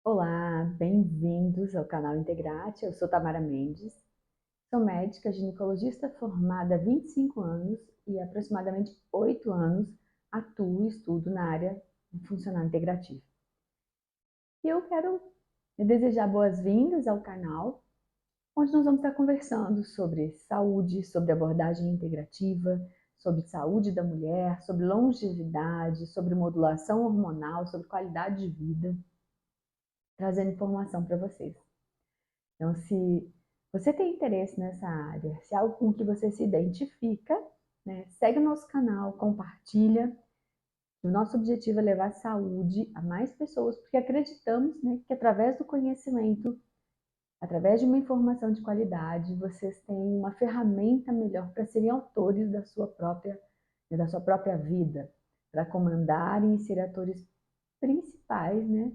Olá, bem-vindos ao canal Integrate. Eu sou Tamara Mendes, sou médica ginecologista formada há 25 anos e há aproximadamente 8 anos atuo e estudo na área funcional integrativa. E eu quero desejar boas-vindas ao canal, onde nós vamos estar conversando sobre saúde, sobre abordagem integrativa, sobre saúde da mulher, sobre longevidade, sobre modulação hormonal, sobre qualidade de vida, trazendo informação para vocês. Então, se você tem interesse nessa área, se é algo com que você se identifica, né, segue o nosso canal, compartilha. O nosso objetivo é levar saúde a mais pessoas, porque acreditamos, né, que através do conhecimento, através de uma informação de qualidade, vocês têm uma ferramenta melhor para serem autores da sua própria vida, para comandarem e ser atores principais, né,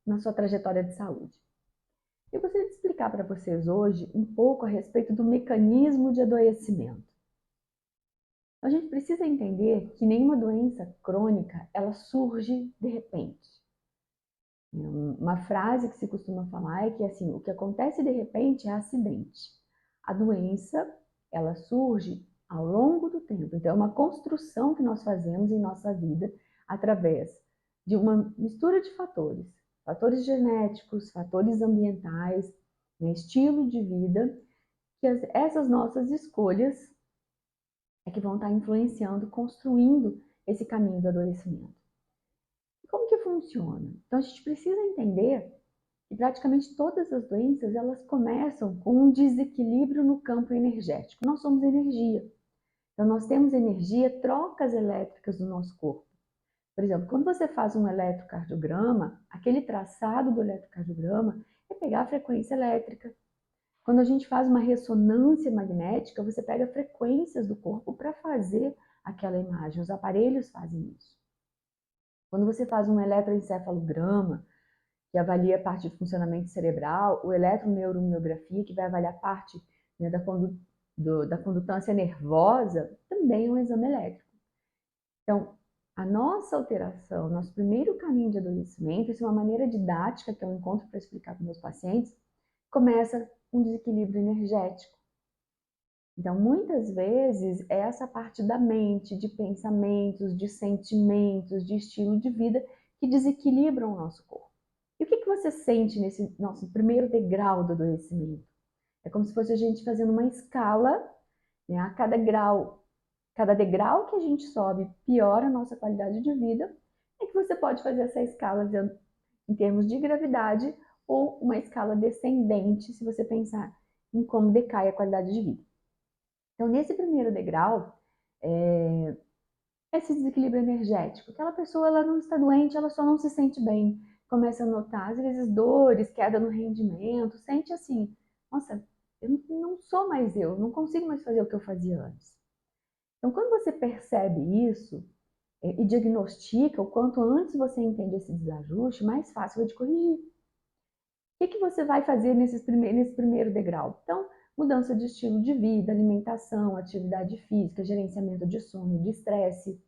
na sua trajetória de saúde. Eu gostaria de explicar para vocês hoje um pouco a respeito do mecanismo de adoecimento. A gente precisa entender que nenhuma doença crônica ela surge de repente. Uma frase que se costuma falar é que assim, o que acontece de repente é acidente. A doença ela surge ao longo do tempo. Então é uma construção que nós fazemos em nossa vida através de uma mistura de fatores. Fatores genéticos, fatores ambientais, né, estilo de vida, que essas nossas escolhas é que vão estar influenciando, construindo esse caminho do adoecimento. E como que funciona? Então a gente precisa entender que praticamente todas as doenças elas começam com um desequilíbrio no campo energético. Nós somos energia. Então nós temos energia, trocas elétricas do nosso corpo. Por exemplo, quando você faz um eletrocardiograma, aquele traçado do eletrocardiograma é pegar a frequência elétrica. Quando a gente faz uma ressonância magnética, você pega frequências do corpo para fazer aquela imagem. Os aparelhos fazem isso. Quando você faz um eletroencefalograma, que avalia a parte de funcionamento cerebral, o eletroneuromiografia, que vai avaliar a parte, né, da condutância nervosa, também é um exame elétrico. Então, a nossa alteração, nosso primeiro caminho de adoecimento, isso é uma maneira didática que eu encontro para explicar para meus pacientes, começa com um desequilíbrio energético. Então, muitas vezes, é essa parte da mente, de pensamentos, de sentimentos, de estilo de vida, que desequilibram o nosso corpo. E o que você sente nesse nosso primeiro degrau do adoecimento? É como se fosse a gente fazendo uma escala, né? A cada degrau que a gente sobe, piora a nossa qualidade de vida. É que você pode fazer essa escala em termos de gravidade ou uma escala descendente, se você pensar em como decai a qualidade de vida. Então, nesse primeiro degrau, esse desequilíbrio energético. Aquela pessoa ela não está doente, ela só não se sente bem. Começa a notar, às vezes, dores, queda no rendimento, sente assim, nossa, eu não sou mais eu, não consigo mais fazer o que eu fazia antes. Então, quando você percebe isso e diagnostica, o quanto antes você entende esse desajuste, mais fácil é de corrigir. O que você vai fazer nesse primeiro degrau? Então, mudança de estilo de vida, alimentação, atividade física, gerenciamento de sono, de estresse,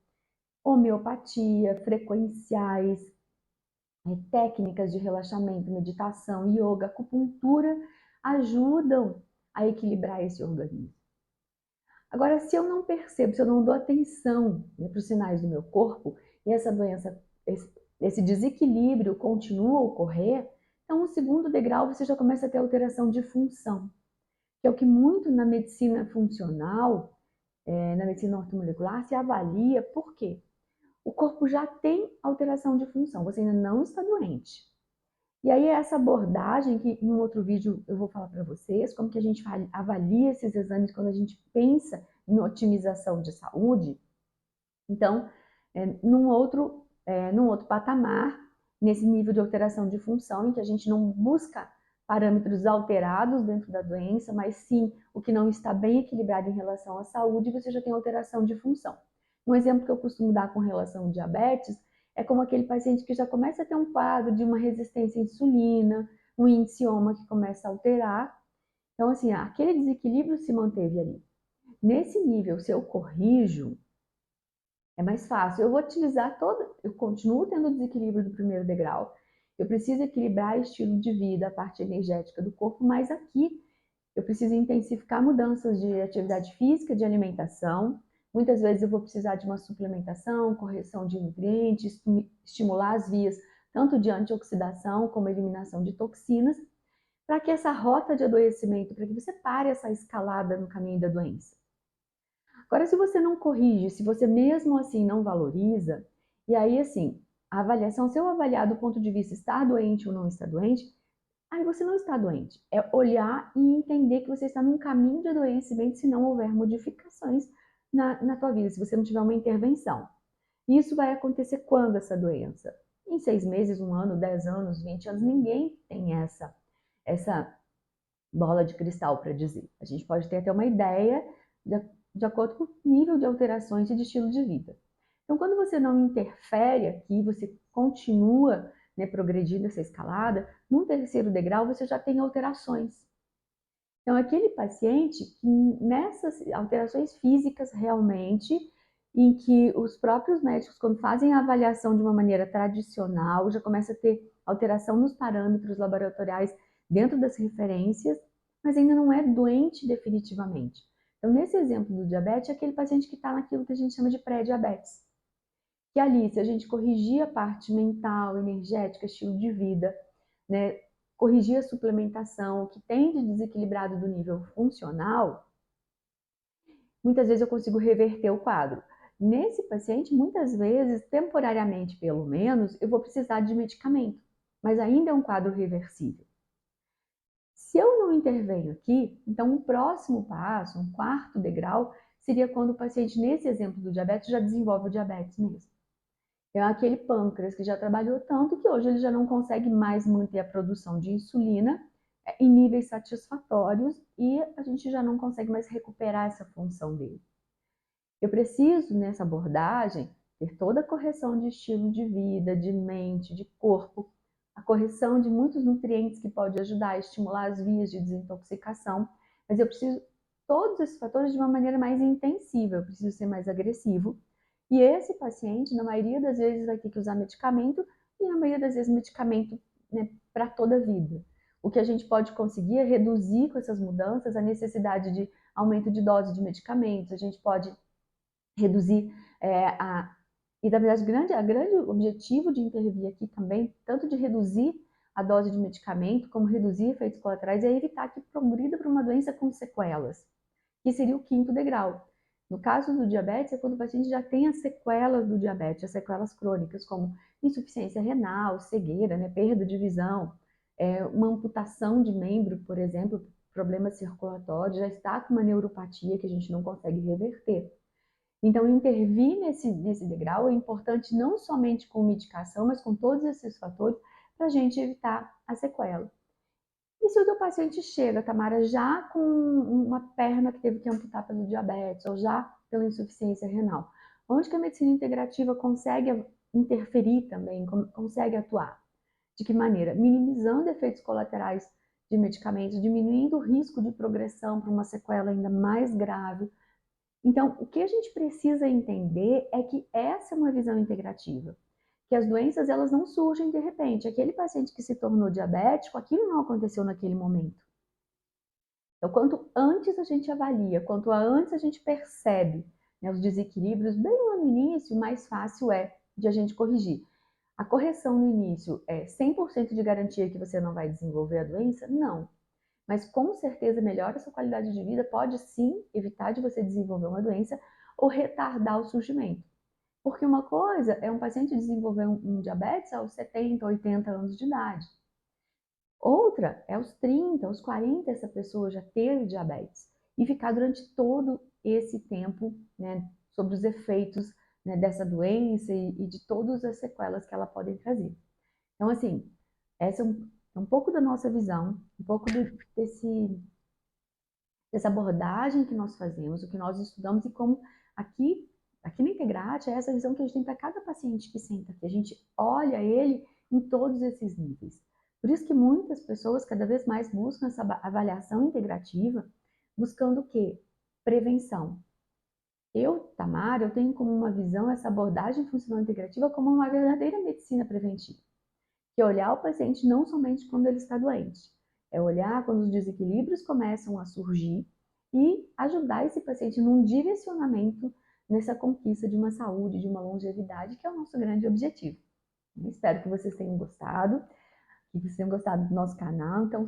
homeopatia, frequenciais, técnicas de relaxamento, meditação, yoga, acupuntura ajudam a equilibrar esse organismo. Agora, se eu não percebo, se eu não dou atenção, né, para os sinais do meu corpo e essa doença, esse desequilíbrio continua a ocorrer, então o segundo degrau você já começa a ter alteração de função, que é o que muito na medicina funcional, na medicina ortomolecular, se avalia. Por quê? O corpo já tem alteração de função, você ainda não está doente. E aí essa abordagem, que em um outro vídeo eu vou falar para vocês, como que a gente avalia esses exames quando a gente pensa em otimização de saúde. Então, num outro patamar, nesse nível de alteração de função, em que a gente não busca parâmetros alterados dentro da doença, mas sim o que não está bem equilibrado em relação à saúde, você já tem alteração de função. Um exemplo que eu costumo dar com relação ao diabetes é como aquele paciente que já começa a ter um quadro de uma resistência à insulina, um índice-OMA que começa a alterar. Então, assim, aquele desequilíbrio se manteve ali. Nesse nível, se eu corrijo, é mais fácil. Eu vou utilizar eu continuo tendo o desequilíbrio do primeiro degrau. Eu preciso equilibrar estilo de vida, a parte energética do corpo, mas aqui eu preciso intensificar mudanças de atividade física, de alimentação. Muitas vezes eu vou precisar de uma suplementação, correção de nutrientes, estimular as vias tanto de antioxidação como eliminação de toxinas, para que essa rota de adoecimento, para que você pare essa escalada no caminho da doença. Agora, se você não corrige, se você mesmo assim não valoriza, e aí assim, a avaliação, se eu avaliar do ponto de vista estar doente ou não estar doente, aí você não está doente. É olhar e entender que você está num caminho de adoecimento se não houver modificações na tua vida, se você não tiver uma intervenção. Isso vai acontecer quando essa doença? Em 6 meses, 1 ano, 10 anos, 20 anos, ninguém tem essa bola de cristal para dizer. A gente pode ter até uma ideia de acordo com o nível de alterações e de estilo de vida. Então, quando você não interfere aqui, você continua, né, progredindo essa escalada, no terceiro degrau você já tem alterações. Então, aquele paciente que nessas alterações físicas realmente, em que os próprios médicos, quando fazem a avaliação de uma maneira tradicional, já começa a ter alteração nos parâmetros laboratoriais dentro das referências, mas ainda não é doente definitivamente. Então, nesse exemplo do diabetes, é aquele paciente que está naquilo que a gente chama de pré-diabetes. Que ali, se a gente corrigir a parte mental, energética, estilo de vida, né, corrigir a suplementação, que tem de desequilibrado do nível funcional, muitas vezes eu consigo reverter o quadro. Nesse paciente, muitas vezes, temporariamente pelo menos, eu vou precisar de medicamento, mas ainda é um quadro reversível. Se eu não intervenho aqui, então o próximo passo, um quarto degrau, seria quando o paciente, nesse exemplo do diabetes, já desenvolve o diabetes mesmo. É aquele pâncreas que já trabalhou tanto que hoje ele já não consegue mais manter a produção de insulina em níveis satisfatórios e a gente já não consegue mais recuperar essa função dele. Eu preciso, nessa abordagem, ter toda a correção de estilo de vida, de mente, de corpo, a correção de muitos nutrientes que pode ajudar a estimular as vias de desintoxicação, mas eu preciso todos esses fatores de uma maneira mais intensiva, eu preciso ser mais agressivo. E esse paciente, na maioria das vezes, vai ter que usar medicamento e, na maioria das vezes, medicamento, né, para toda a vida. O que a gente pode conseguir é reduzir com essas mudanças a necessidade de aumento de dose de medicamentos, a gente pode reduzir e na verdade o grande objetivo de intervir aqui também, tanto de reduzir a dose de medicamento, como reduzir efeitos colaterais, é evitar que progrida para uma doença com sequelas, que seria o quinto degrau. No caso do diabetes, é quando o paciente já tem as sequelas do diabetes, as sequelas crônicas, como insuficiência renal, cegueira, né, perda de visão, uma amputação de membro, por exemplo, problema circulatório, já está com uma neuropatia que a gente não consegue reverter. Então, intervir nesse degrau é importante não somente com medicação, mas com todos esses fatores para a gente evitar a sequela. E se o teu paciente chega, Tamara, já com uma perna que teve que amputar pelo diabetes ou já pela insuficiência renal, onde que a medicina integrativa consegue interferir também, consegue atuar? De que maneira? Minimizando efeitos colaterais de medicamentos, diminuindo o risco de progressão para uma sequela ainda mais grave. Então, o que a gente precisa entender é que essa é uma visão integrativa, que as doenças elas não surgem de repente. Aquele paciente que se tornou diabético, aquilo não aconteceu naquele momento. Então, quanto antes a gente avalia, quanto antes a gente percebe, né, os desequilíbrios bem lá no início, mais fácil é de a gente corrigir. A correção no início é 100% de garantia que você não vai desenvolver a doença? Não. Mas com certeza melhora a sua qualidade de vida, pode sim evitar de você desenvolver uma doença ou retardar o surgimento. Porque uma coisa é um paciente desenvolver um diabetes aos 70, 80 anos de idade. Outra é aos 30, aos 40 essa pessoa já teve diabetes e ficar durante todo esse tempo, né, sobre os efeitos, né, dessa doença e de todas as sequelas que ela pode trazer. Então, assim, essa é um pouco da nossa visão, um pouco dessa abordagem que nós fazemos, o que nós estudamos e como aqui na Integrate é essa visão que a gente tem para cada paciente que senta aqui. A gente olha ele em todos esses níveis. Por isso que muitas pessoas cada vez mais buscam essa avaliação integrativa, buscando o quê? Prevenção. Eu, Tamara, eu tenho como uma visão essa abordagem funcional integrativa como uma verdadeira medicina preventiva, que é olhar o paciente não somente quando ele está doente, é olhar quando os desequilíbrios começam a surgir e ajudar esse paciente num direcionamento nessa conquista de uma saúde, de uma longevidade, que é o nosso grande objetivo. Espero que vocês tenham gostado, do nosso canal. Então,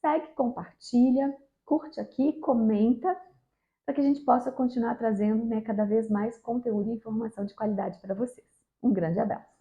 segue, compartilha, curte aqui, comenta, para que a gente possa continuar trazendo, né, cada vez mais conteúdo e informação de qualidade para vocês. Um grande abraço!